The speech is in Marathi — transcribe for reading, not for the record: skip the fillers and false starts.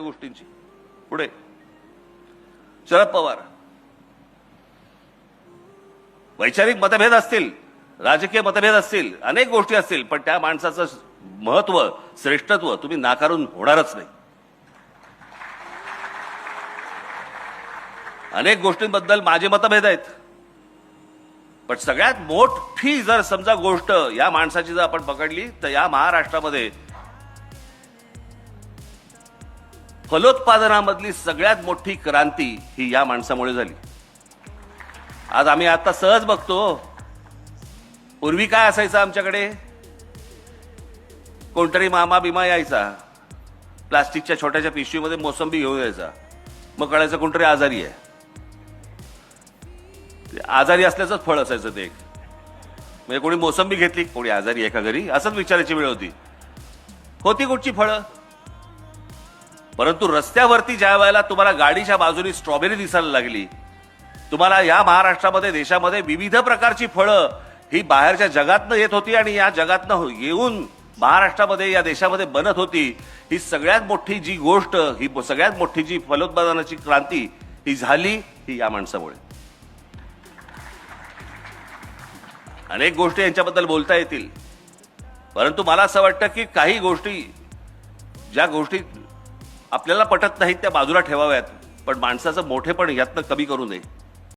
गोष्टींची. पुढे शरद पवार, वैचारिक मतभेद असतील, राजकीय मतभेद असतील, अनेक गोष्टी असतील, पण त्या माणसाचं महत्व, श्रेष्ठत्व तुम्ही नाकारून होणारच नाही. अनेक गोष्टींबद्दल माझे मतभेद आहेत, पण सगळ्यात मोठी जर समजा गोष्ट या माणसाची जर आपण पकडली तर या महाराष्ट्रामध्ये फलोत्पादनामधली सगळ्यात मोठी क्रांती ही या माणसामुळे झाली. आज आम्ही आता सहज बघतो, पूर्वी काय असायचं आमच्याकडे, कोणतरी मामा बिमा यायचा, प्लास्टिकच्या छोट्याच्या पिशवीमध्ये मोसंबी घेऊन यायचा, मग कळायचं कोणतरी आजारी आहे. आजारी असल्याचंच फळ असायचं ते एक. म्हणजे कोणी मोसंबी घेतली, कोणी आजारी आहे का घरी, असंच विचारायची वेळ होती. होती कुठची फळं. परंतु रस्त्यावरती ज्या वेळेला तुम्हाला गाडीच्या बाजूनी स्ट्रॉबेरी दिसायला लागली, तुम्हाला या महाराष्ट्रामध्ये देशामध्ये विविध प्रकारची फळं ही बाहेरच्या जगातनं येत होती आणि या जगातनं येऊन महाराष्ट्रामध्ये या देशामध्ये बनत होती. ही सगळ्यात मोठी जी गोष्ट, ही सगळ्यात मोठी जी फलोत्पादनाची क्रांती ही झाली, ही या माणसामुळे. अनेक गोष्टी यांच्याबद्दल बोलता येतील, परंतु मला असं वाटतं की काही गोष्टी, ज्या गोष्टी आपल्याला पटत नाहीत त्या बाजूला ठेवाव्यात, पण माणसाचं मोठेपण यातनं कमी करू नये.